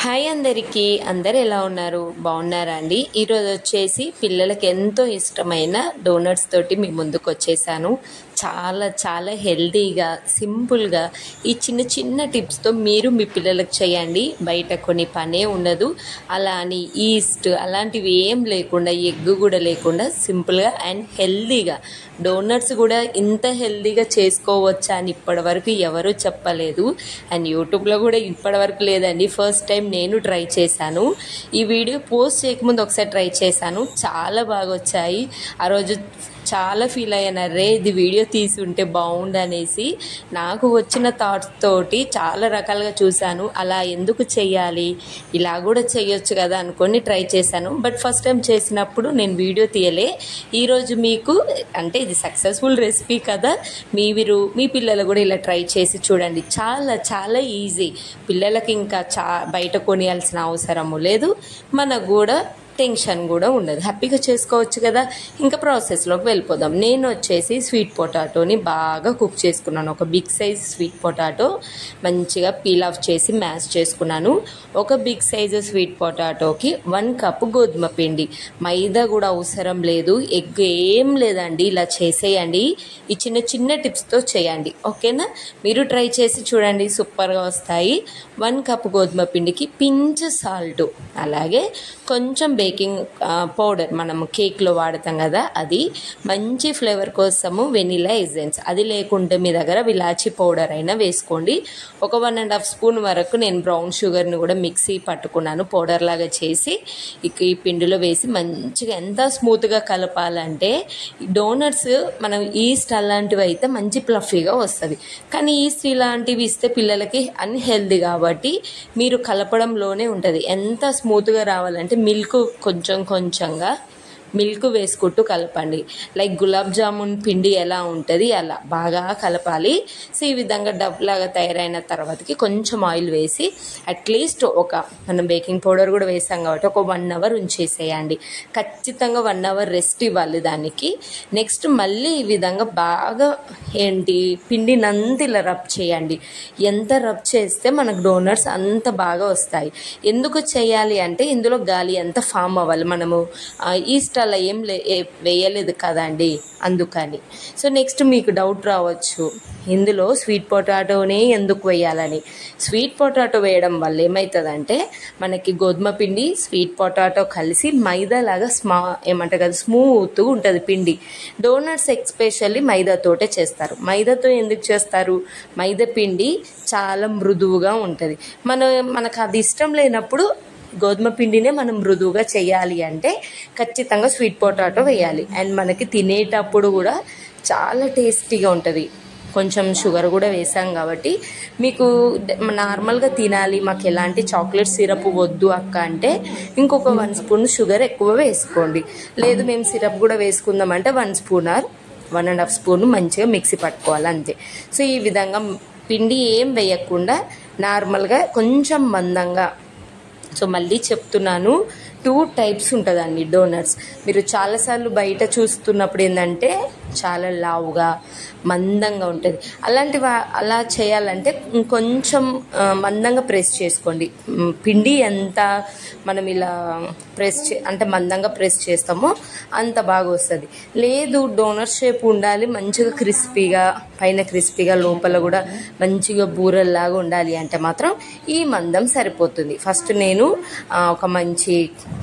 Hi అందరికీ, అందరు ఎలా ఉన్నారు? బాగున్నారా అండి? ఈరోజు వచ్చేసి పిల్లలకి ఎంతో ఇష్టమైన డోనట్స్ తోటి మీ ముందుకు వచ్చేసాను. చాలా చాలా హెల్తీగా, సింపుల్గా ఈ చిన్న చిన్న టిప్స్తో మీరు మీ పిల్లలకు చేయండి. బయట కొన్ని పనే ఉండదు. అలా అని ఈస్ట్ అలాంటివి ఏం లేకుండా, ఎగ్ కూడా లేకుండా సింపుల్గా అండ్ హెల్తీగా డోనట్స్ కూడా ఇంత హెల్తీగా చేసుకోవచ్చా అని ఇప్పటివరకు ఎవరూ చెప్పలేదు. అండ్ యూట్యూబ్లో కూడా ఇప్పటివరకు లేదండి. ఫస్ట్ టైం నేను ట్రై చేశాను. ఈ వీడియో పోస్ట్ చేయకముందు ఒకసారి ట్రై చేశాను. చాలా బాగా వచ్చాయి. ఆ రోజు చాలా ఫీల్ అయ్యాను, అరే ఇది వీడియో తీసి ఉంటే బాగుండు అనేసి. నాకు వచ్చిన థాట్స్ తోటి చాలా రకాలుగా చూశాను. అలా ఎందుకు చెయ్యాలి, ఇలా కూడా చేయొచ్చు కదా అనుకొని ట్రై చేశాను. బట్ ఫస్ట్ టైం చేసినప్పుడు నేను వీడియో తీయలే. ఈరోజు మీకు అంటే ఇది సక్సెస్ఫుల్ రెసిపీ కదా, మీరు మీ పిల్లలు కూడా ఇలా ట్రై చేసి చూడండి. చాలా చాలా ఈజీ. పిల్లలకి ఇంకా బయట కొనియాల్సిన అవసరము లేదు, మనకు కూడా టెన్షన్ కూడా ఉండదు. హ్యాపీగా చేసుకోవచ్చు కదా. ఇంకా ప్రాసెస్లోకి వెళ్ళిపోదాం. నేను వచ్చేసి స్వీట్ పొటాటోని బాగా కుక్ చేసుకున్నాను. ఒక బిగ్ సైజ్ స్వీట్ పొటాటో మంచిగా పీల్ ఆఫ్ చేసి మ్యాష్ చేసుకున్నాను. ఒక బిగ్ సైజ్ స్వీట్ పొటాటోకి 1 కప్పు గోధుమ పిండి. మైదా కూడా అవసరం లేదు, ఎగ్ ఏం లేదండి. ఇలా చేసేయండి. ఈ చిన్న చిన్న టిప్స్తో చేయండి, ఓకేనా? మీరు ట్రై చేసి చూడండి, సూపర్గా వస్తాయి. 1 కప్పు గోధుమ పిండికి పించ్ సాల్ట్, అలాగే కొంచెం బేకింగ్ పౌడర్, మనము కేక్లో వాడతాం కదా అది. మంచి ఫ్లేవర్ కోసము వెనిలా ఎసెన్స్, అది లేకుంటే మీ దగ్గర విలాచి పౌడర్ అయినా వేసుకోండి. ఒక 1.5 స్పూన్ వరకు నేను బ్రౌన్ షుగర్ని కూడా మిక్సీ పట్టుకున్నాను, పౌడర్ లాగా చేసి ఈ పిండిలో వేసి మంచిగా ఎంత స్మూత్గా కలపాలంటే, డోనట్స్ మనం ఈస్ట్ అలాంటివి అయితే మంచి ప్లఫీగా వస్తుంది. కానీ ఈస్ట్ ఇలాంటివి ఇస్తే పిల్లలకి అన్హెల్దీ కాబట్టి మీరు కలపడంలోనే ఉంటుంది. ఎంత స్మూత్గా రావాలంటే మిల్క్ కొంచెంగా మిల్క్ వేసుకుంటూ కలపండి. లైక్ గులాబ్ జామున్ పిండి ఎలా ఉంటుంది అలా బాగా కలపాలి. సో ఈ విధంగా డబ్లాగా తయారైన తర్వాతకి కొంచెం ఆయిల్ వేసి అట్లీస్ట్ మనం బేకింగ్ పౌడర్ కూడా వేసాం కాబట్టి ఒక 1 అవర్ ఉంచేసేయండి. ఖచ్చితంగా 1 అవర్ రెస్ట్ ఇవ్వాలి దానికి. నెక్స్ట్ మళ్ళీ ఈ విధంగా బాగా పిండినంతా ఇలా రబ్ చేయండి. ఎంత రబ్ చేస్తే మనకు డోనట్స్ అంత బాగా వస్తాయి. ఎందుకు చేయాలి అంటే ఇందులో గాలి అంతా ఫామ్ అవ్వాలి. మనము ఈస్ట్ అలా ఏం వేయలేదు కదండి, అందుకని. సో నెక్స్ట్ మీకు డౌట్ రావచ్చు, ఇందులో స్వీట్ పొటాటోనే ఎందుకు వేయాలని. స్వీట్ పొటాటో వేయడం వల్ల ఏమవుతుందంటే మనకి గోధుమ పిండి స్వీట్ పొటాటో కలిసి మైదా లాగా ఏమంటారు కదా, స్మూత్గా ఉంటుంది పిండి. డోనట్స్ ఎస్పెషల్లీ మైదాతోటే చేస్తారు. మైదాతో ఎందుకు చేస్తారు? మైదా పిండి చాలా మృదువుగా ఉంటుంది. మనకు అది ఇష్టం లేనప్పుడు గోధుమ పిండినే మనం మృదువుగా చేయాలి అంటే ఖచ్చితంగా స్వీట్ పొటాటో వేయాలి. అండ్ మనకి తినేటప్పుడు కూడా చాలా టేస్టీగా ఉంటుంది. కొంచెం షుగర్ కూడా వేసాం కాబట్టి మీకు నార్మల్గా తినాలి, మాకు ఎలాంటి చాక్లెట్ సిరప్ వద్దు అక్క అంటే ఇంకొక 1 స్పూన్ షుగర్ ఎక్కువ వేసుకోండి. లేదు మేము సిరప్ కూడా వేసుకుందామంటే 1 స్పూన్ ఆర్ 1.5 స్పూన్ మంచిగా మిక్సీ పట్టుకోవాలి, అంతే. సో ఈ విధంగా పిండి ఏం వేయకుండా నార్మల్గా కొంచెం మందంగా. సో మళ్ళీ చెప్తున్నాను, 2 టైప్స్ ఉంటుందండి డోనట్స్. మీరు చాలాసార్లు బయట చూస్తున్నప్పుడు ఏంటంటే చాలా లావుగా మందంగా ఉంటుంది. అలా చేయాలంటే కొంచెం మందంగా ప్రెస్ చేసుకోండి. పిండి ఎంత మనం ఇలా అంటే మందంగా ప్రెస్ చేస్తామో అంత బాగా వస్తుంది. లేదు డోనట్ షేప్ ఉండాలి, మంచిగా క్రిస్పీగా, పైన క్రిస్పీగా లోపల కూడా మంచిగా బూరల్లాగా ఉండాలి అంటే మాత్రం ఈ మందం సరిపోతుంది. ఫస్ట్ నేను ఒక మంచి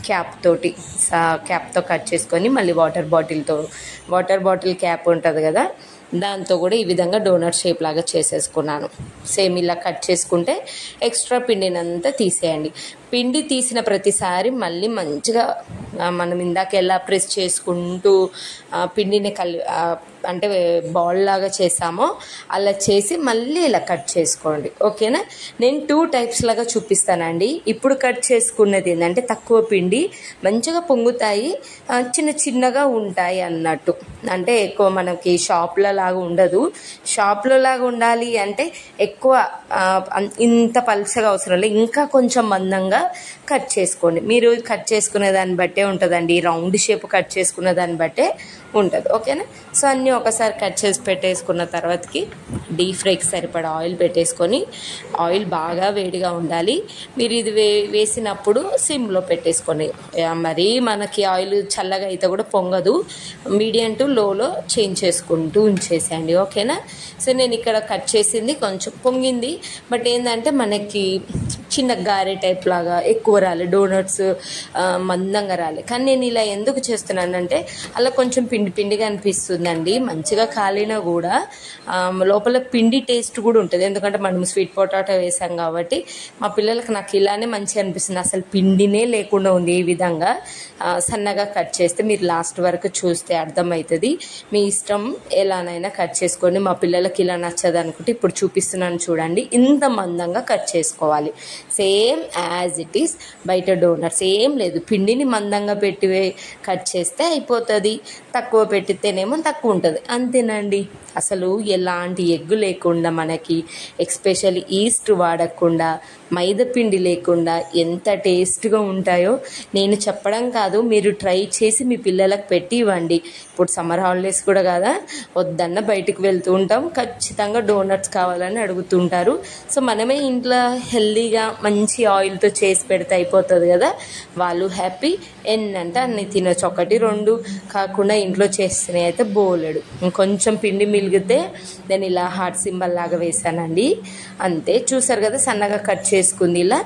క్యాప్తో కట్ చేసుకొని మళ్ళీ వాటర్ బాటిల్ క్యాప్ ఉంటుంది కదా, దాంతో కూడా ఈ విధంగా డోనట్ షేప్ లాగా చేసేసుకున్నాను. సేమ్ ఇలా కట్ చేసుకుంటే ఎక్స్ట్రా పిండినంతా తీసేయండి. పిండి తీసిన ప్రతిసారి మళ్ళీ మంచిగా మనం ఇందాక ఎలా ప్రెస్ చేసుకుంటూ పిండిని అంటే బాల్ లాగా చేసామో అలా చేసి మళ్ళీ ఇలా కట్ చేసుకోండి, ఓకేనా? నేను 2 టైప్స్ లాగా చూపిస్తానండి. ఇప్పుడు కట్ చేసుకున్నది ఏంటంటే తక్కువ పిండి, మంచిగా పొంగుతాయి, చిన్నగా ఉంటాయి అన్నట్టు. అంటే ఎక్కువ మనకి షాప్లో లాగా ఉండదు. షాప్లో లాగా ఉండాలి అంటే ఎక్కువ ఇంత పలుచగా అవసరం లేదు, ఇంకా కొంచెం మందంగా కట్ చేసుకోండి. మీరు కట్ చేసుకునే దాన్ని బట్టే ఉంటుందండి, రౌండ్ షేప్ కట్ చేసుకునే దాన్ని బట్టే ఉంటుంది. ఓకేనా? సో అన్నీ ఒకసారి కట్ చేసి పెట్టేసుకున్న తర్వాతకి డీప్ ఫ్రైకి సరిపడా ఆయిల్ పెట్టేసుకొని, ఆయిల్ బాగా వేడిగా ఉండాలి. మీరు ఇది వేసినప్పుడు సిమ్లో పెట్టేసుకొని, మరి మనకి ఆయిల్ చల్లగా అయితే కూడా పొంగదు, మీడియం టు లోలో చేంజ్ చేసుకుంటూ ఉంచేసేయండి. ఓకేనా? సో నేను ఇక్కడ కట్ చేసింది కొంచెం పొంగింది, బట్ ఏంటంటే మనకి చిన్న గారె టైప్ లాగా ఎక్కువ రాలే, డోనట్స్ మందంగా రాలే. కానీ నేను ఇలా ఎందుకు చేస్తున్నానంటే అలా కొంచెం పిండి పిండిగా అనిపిస్తుందండి. మంచిగా కాలినా కూడా లోపల పిండి టేస్ట్ కూడా ఉంటుంది, ఎందుకంటే మనం స్వీట్ పొటాటో వేసాం కాబట్టి. మా పిల్లలకి నాకు ఇలానే మంచిగా అనిపిస్తుంది, అసలు పిండినే లేకుండా ఉంది. ఈ విధంగా సన్నగా కట్ చేస్తే మీరు లాస్ట్ వరకు చూస్తే అర్థమవుతుంది. మీ ఇష్టం, ఎలానైనా కట్ చేసుకోండి. మా పిల్లలకి ఇలా నచ్చదు అనుకుంటే ఇప్పుడు చూపిస్తున్నాను చూడండి, ఇంత మందంగా కట్ చేసుకోవాలి. సేమ్ యాజ్ ఇట్ ఈస్ బయట డోనట్స్ ఏం లేదు, పిండిని మందంగా పెట్టి కట్ చేస్తే అయిపోతుంది. తక్కువ పెట్టితేనేమో తక్కువ ఉంటుంది, అంతేనండి. అసలు ఎలాంటి ఎగ్గు లేకుండా మనకి, ఎస్పెషల్లీ ఈస్ట్ వాడకుండా, మైదా పిండి లేకుండా ఎంత టేస్ట్గా ఉంటాయో నేను చెప్పడం కాదు, మీరు ట్రై చేసి మీ పిల్లలకు పెట్టి ఇవ్వండి. ఇప్పుడు సమ్మర్ హాలిడేస్ కూడా కదా, వద్దన్న బయటకు వెళ్తూ ఉంటాం, ఖచ్చితంగా డోనట్స్ కావాలని అడుగుతుంటారు. సో మనమే ఇంట్లో హెల్దీగా మంచి ఆయిల్తో చేసి పెడితే అయిపోతుంది కదా, వాళ్ళు హ్యాపీ. ఎన్నంటే అన్ని తినొచ్చు, 1, 2 కాకుండా ఇంట్లో చేస్తున్నాయి అయితే బోలెడు. ఇంకొంచెం పిండి మిలిగితే నేను ఇలా హార్ట్ సింబల్ లాగా వేసానండి, అంతే. చూసారు కదా, సన్నగా కట్ చేసుకుంది, ఇలా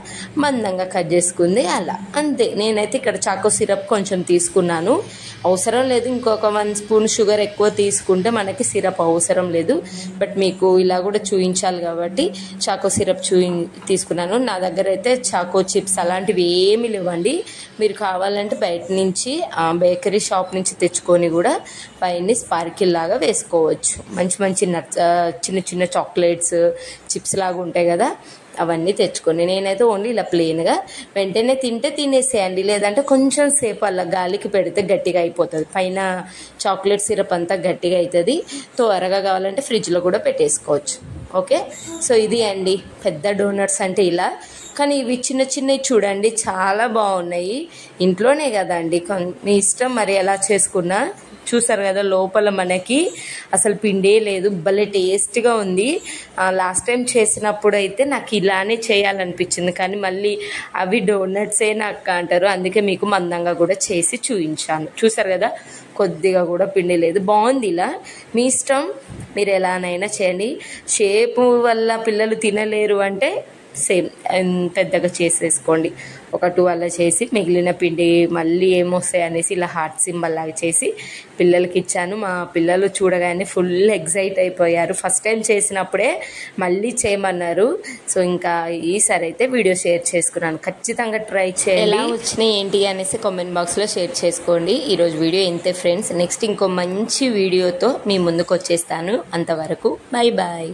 మందంగా కట్ చేసుకుంది, అలా అంతే. నేనైతే ఇక్కడ చాకో సిరప్ కొంచెం తీసుకున్నాను, అవసరం లేదు. ఇంకొక 1 స్పూన్ షుగర్ ఎక్కువ తీసుకుంటే మనకి సిరప్ అవసరం లేదు, బట్ మీకు ఇలా కూడా చూపించాలి కాబట్టి చాకో సిరప్ తీసుకున్నాను. నా దగ్గర అయితే చాకో చిప్స్ అలాంటివి ఏమీ లేవండి. మీరు కావాలంటే బయట నుంచి బేకరీ షాప్ నుంచి తెచ్చుకొని కూడా పైన స్పార్కిల్ లాగా వేసుకోవచ్చు. మంచి మంచి చిన్న చిన్న చాక్లెట్స్ చిప్స్ లాగా ఉంటాయి కదా, అవన్నీ తెచ్చుకొని. నేనైతే ఓన్లీ ఇలా ప్లెయిన్గా వెంటనే తింటే తినేసేయండి, లేదంటే కొంచెం సేపు అలా గాలికి పెడితే గట్టిగా అయిపోతుంది, పైన చాక్లెట్ సిరప్ అంతా గట్టిగా అవుతుంది. త్వరగా కావాలంటే ఫ్రిడ్జ్లో కూడా పెట్టేసుకోవచ్చు. ఓకే, సో ఇది అండి పెద్ద డోనట్స్ అంటే ఇలా. కానీ ఇవి చిన్న చిన్నవి చూడండి చాలా బాగున్నాయి, ఇంట్లోనే కదండి, మీ ఇష్టం మరి ఎలా చేసుకున్నా. చూసారు కదా, లోపల మనకి అసలు పిండే లేదు, భలే టేస్ట్గా ఉంది. లాస్ట్ టైం చేసినప్పుడు అయితే నాకు ఇలానే చేయాలనిపించింది, కానీ మళ్ళీ అవి డోనట్సే నాకు అంటారు, అందుకే మీకు మందంగా కూడా చేసి చూపించాను. చూసారు కదా, కొద్దిగా కూడా పిండి లేదు, బాగుంది. ఇలా మీ ఇష్టం, మీరు ఎలానైనా చేయండి. షేపు వల్ల పిల్లలు తినలేరు అంటే సేమ్ పెద్దగా చేసేసుకోండి, 1, 2 అలా చేసి మిగిలిన పిండి మళ్ళీ ఏమొస్తాయి అనేసి ఇలా హార్ట్ సింబల్ లాగా చేసి పిల్లలకి ఇచ్చాను. మా పిల్లలు చూడగానే ఫుల్ ఎగ్జైట్ అయిపోయారు, ఫస్ట్ టైం చేసినప్పుడే మళ్ళీ చేయమన్నారు. సో ఇంకా ఈసారి అయితే వీడియో షేర్ చేసుకున్నాను, ఖచ్చితంగా ట్రై చేయండి. ఎలా వచ్చినాయి ఏంటి అనేసి కామెంట్ బాక్స్లో షేర్ చేసుకోండి. ఈరోజు వీడియో ఇంతే ఫ్రెండ్స్, నెక్స్ట్ ఇంకో మంచి వీడియోతో మీ ముందుకు వచ్చేస్తాను. అంతవరకు బాయ్ బాయ్.